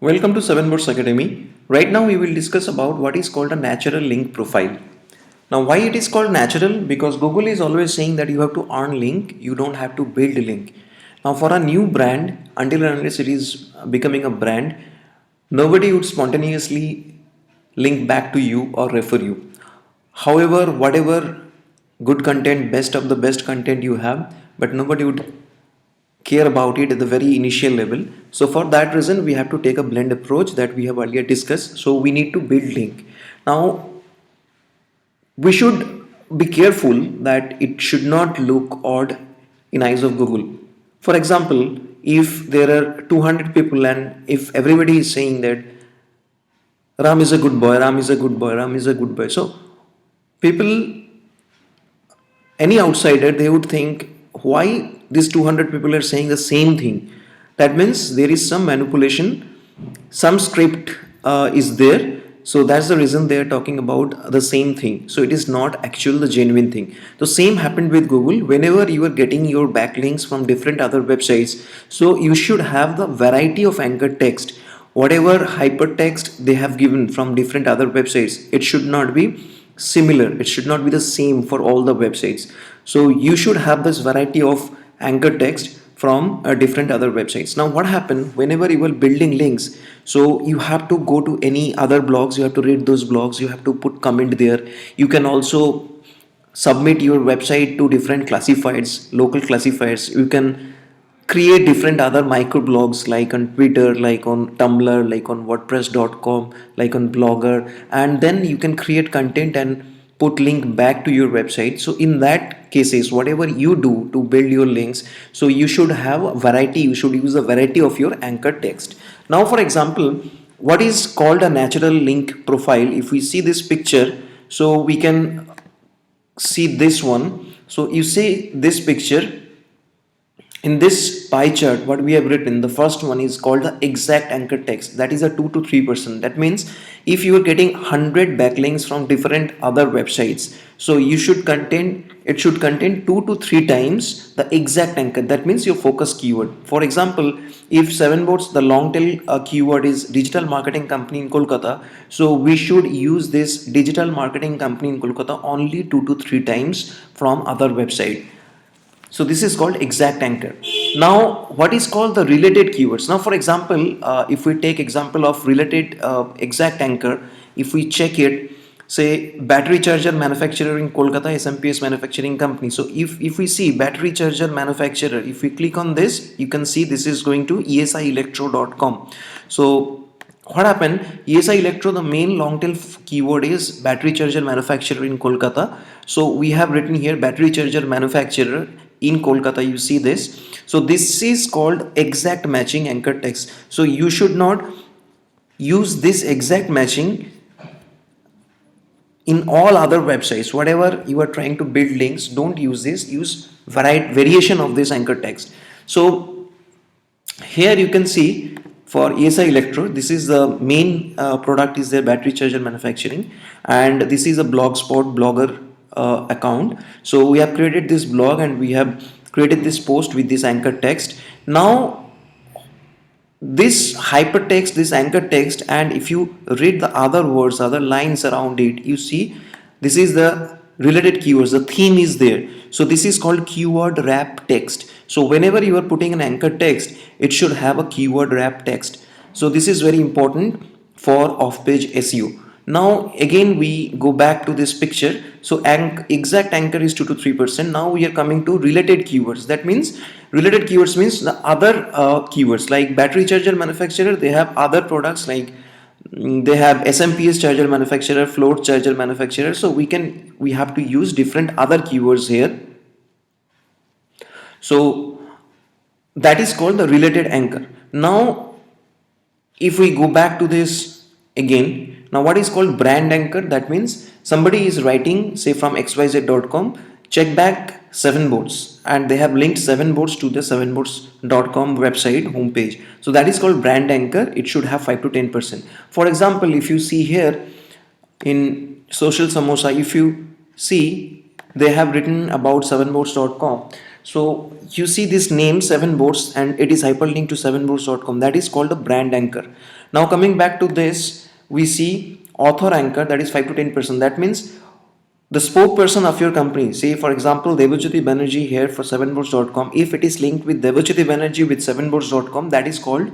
Welcome to 7 Boats Academy. Right now we will discuss about what is called a natural link profile. Now why it is called natural? Because Google is always saying that you have to earn link, you don't have to build a link. Now for a new brand, until and unless it is becoming a brand, nobody would spontaneously link back to you or refer you. However, whatever good content, best of the best content you have, but nobody would care about it at the very initial level. So for that reason we have to take a blend approach that we have earlier discussed. So we need to build link. Now we should be careful that it should not look odd in eyes of Google. For example, if there are 200 people and if everybody is saying that Ram is a good boy, Ram is a good boy, Ram is a good boy, so people, any outsider, they would think why these 200 people are saying the same thing. That means there is some manipulation, some script is there. So that's the reason they are talking about the same thing. So it is not actual the genuine thing. The same happened with Google. Whenever you are getting your backlinks from different other websites, so you should have the variety of anchor text. Whatever hypertext they have given from different other websites, it should not be similar, it should not be the same for all the websites. So you should have this variety of anchor text from different other websites. Now what happened whenever you are building links, so you have to go to any other blogs, you have to read those blogs, you have to put comment there. You can also submit your website to different classifieds, local classifieds. You can create different other microblogs like on Twitter, like on Tumblr, like on wordpress.com, like on Blogger, and then you can create content and put link back to your website. So in that cases, whatever you do to build your links, so you should have a variety, you should use a variety of your anchor text. Now for example, what is called a natural link profile, if we see this picture, so we can see this one. So you see this picture, in this pie chart what we have written, the first one is called the exact anchor text, that is a 2 to 3%. That means if you are getting 100 backlinks from different other websites, so you should contain, it should contain 2 to 3 times the exact anchor, that means your focus keyword. For example, if 7 boats, the long tail keyword is digital marketing company in Kolkata, so we should use this digital marketing company in Kolkata only 2 to 3 times from other website. So this is called exact anchor. Now what is called the related keywords? Now for example, if we take example of related exact anchor, if we check it, say battery charger manufacturer in Kolkata, SMPS manufacturing company. So if we see battery charger manufacturer, if we click on this, you can see this is going to esilectro.com. So what happened, ESI Electro, the main long tail keyword is battery charger manufacturer in Kolkata. So we have written here battery charger manufacturer in Kolkata, you see this. So this is called exact matching anchor text. So you should not use this exact matching in all other websites. Whatever you are trying to build links, don't use this, use variation of this anchor text. So here you can see for ESI Electro, this is the main product is their battery charger manufacturing, and this is a blogspot blogger account. So we have created this blog and we have created this post with this anchor text. Now this hypertext, this anchor text, and if you read the other words, other lines around it, you see this is the related keywords, the theme is there. So this is called keyword wrap text. So whenever you are putting an anchor text, it should have a keyword wrap text. So this is very important for off-page SEO. Now again we go back to this picture. So exact anchor is 2 to 3%. Now we are coming to related keywords. That means related keywords means the other keywords, like battery charger manufacturer, they have other products like they have SMPS charger manufacturer, float charger manufacturer. So we have to use different other keywords here. So that is called the related anchor. Now if we go back to this again, now what is called brand anchor? That means somebody is writing, say from xyz.com, check back 7 boats, and they have linked 7 boats to the 7boats.com website homepage. So that is called brand anchor. It should have 5 to 10%. For example, if you see here in social samosa, if you see, they have written about 7boats.com. So you see this name 7 boats and it is hyperlinked to 7boats.com. That is called a brand anchor. Now coming back to this, we see author anchor, that is 5 to 10%. That means the spokesperson of your company, say for example Devajyoti Banerjee here for 7boards.com, if it is linked with Devajyoti Banerjee with 7boards.com, that is called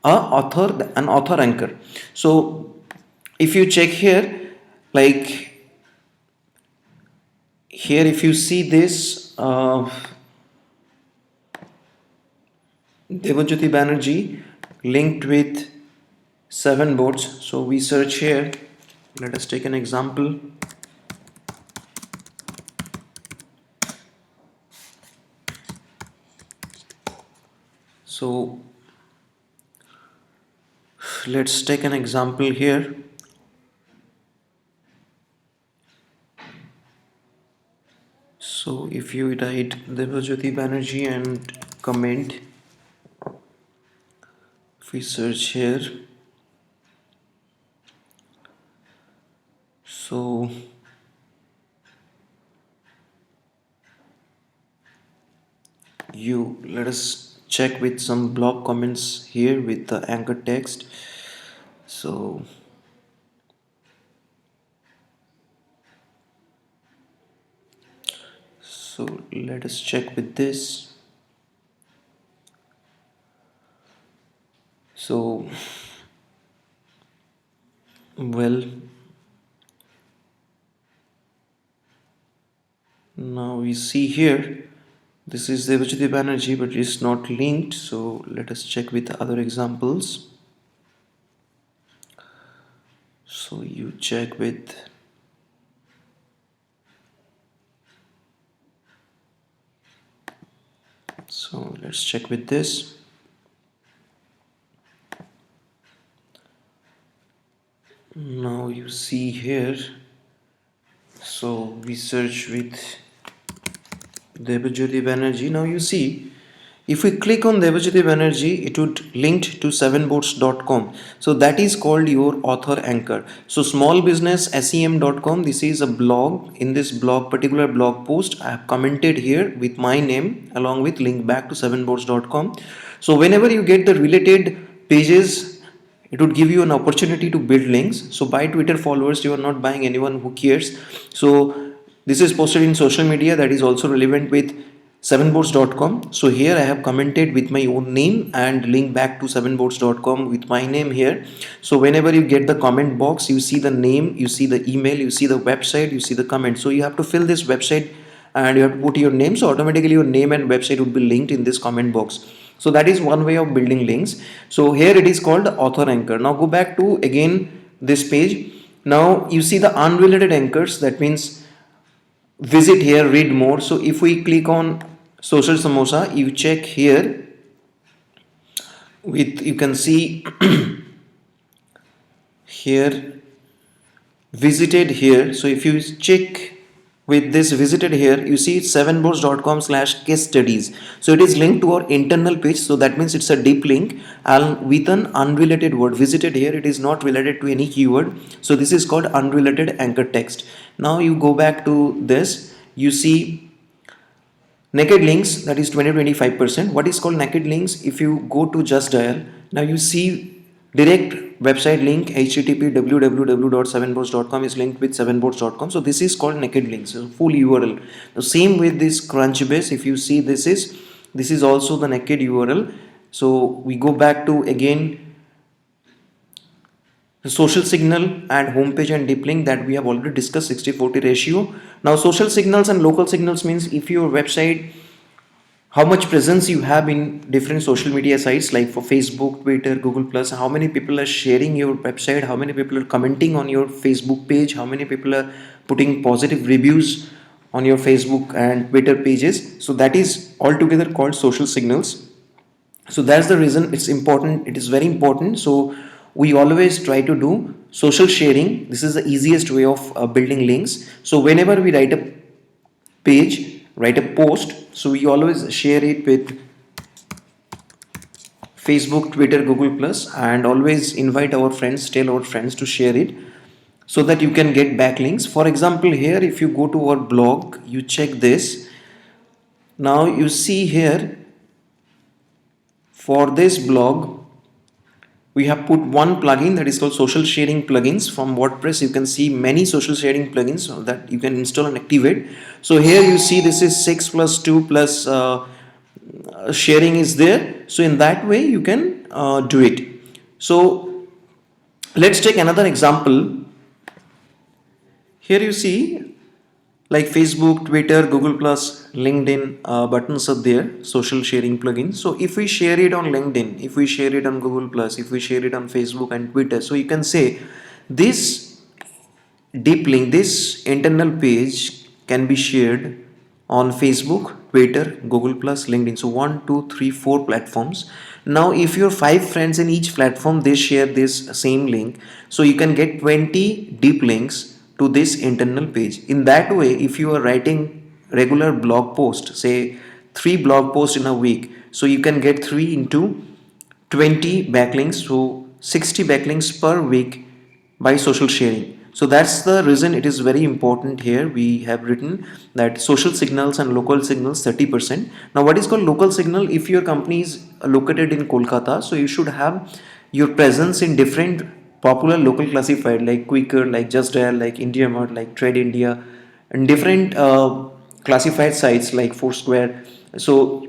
an author anchor. So if you check here, like here if you see this Devajyoti Banerjee linked with 7boards, so we search here, let us take an example. So let's take an example here. So if you write Devajyoti Banerjee and comment, if we search here, so let us check with some blog comments here with the anchor text. So let us check with this. So well, now we see here this is Devajyoti Banerjee but it's not linked, so let us check with other examples. So you check with let's check with this. Now you see here, so we search with Devajyoti Banerjee. Now you see, if we click on Devajyoti Banerjee, it would link to 7boards.com. So that is called your author anchor. So smallbusinesssem.com, this is a blog. In this particular blog post, I have commented here with my name along with link back to 7boards.com. So whenever you get the related pages, it would give you an opportunity to build links. So buy Twitter followers, you are not buying anyone who cares. So this is posted in social media that is also relevant with 7boards.com. So here I have commented with my own name and link back to 7boards.com with my name here. So whenever you get the comment box, you see the name, you see the email, you see the website, you see the comment. So you have to fill this website and you have to put your name. So automatically your name and website would be linked in this comment box. So that is one way of building links. So here it is called author anchor. Now go back to again this page. Now you see the unrelated anchors, that means visit here, read more. So if we click on social samosa, you check here with, you can see here visited here. So if you check with this visited here, you see 7boards.com/case studies. So it is linked to our internal page. So that means it's a deep link and with an unrelated word. Visited here, it is not related to any keyword. So this is called unrelated anchor text. Now you go back to this, you see naked links, that is 20-25%. What is called naked links? If you go to Just Dial, now you see direct website link http www.7boards.com is linked with 7boards.com. So this is called naked links, so full URL. The same with this Crunchbase, if you see this is also the naked URL. So we go back to again the social signal and homepage and deep link that we have already discussed, 60-40 ratio. Now social signals and local signals means if your website, how much presence you have in different social media sites like for Facebook, Twitter, Google Plus, how many people are sharing your website, how many people are commenting on your Facebook page, how many people are putting positive reviews on your Facebook and Twitter pages. So that is altogether called social signals. So that's the reason it's important, it is very important. So we always try to do social sharing. This is the easiest way of building links. So whenever we write a page, write a post, so we always share it with Facebook, Twitter, Google Plus, and always invite our friends, tell our friends to share it so that you can get backlinks. For example, here if you go to our blog, you check this. Now you see here, for this blog we have put one plugin that is called social sharing plugins from WordPress. You can see many social sharing plugins that you can install and activate. So here you see this is 6 plus 2 plus sharing is there. So in that way you can do it. So let's take another example. Here you see like Facebook, Twitter, Google Plus, LinkedIn buttons are there, social sharing plugins. So if we share it on LinkedIn, if we share it on Google Plus, if we share it on Facebook and Twitter, so you can say this deep link, this internal page can be shared on Facebook, Twitter, Google Plus, LinkedIn. So 1, 2, 3, 4 platforms. Now if your 5 friends in each platform they share this same link, so you can get 20 deep links to this internal page. In that way, if you are writing regular blog post, say 3 blog posts in a week, so you can get 3 into 20 backlinks, so 60 backlinks per week by social sharing. So that's the reason it is very important. Here we have written that social signals and local signals 30%. Now what is called local signal? If your company is located in Kolkata, so you should have your presence in different popular local classified like Quicker, like Just Dial, like IndiaMart, like Trade India, and different classified sites like Foursquare. So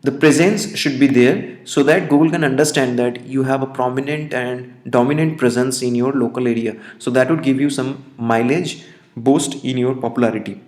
the presence should be there so that Google can understand that you have a prominent and dominant presence in your local area. So that would give you some mileage boost in your popularity.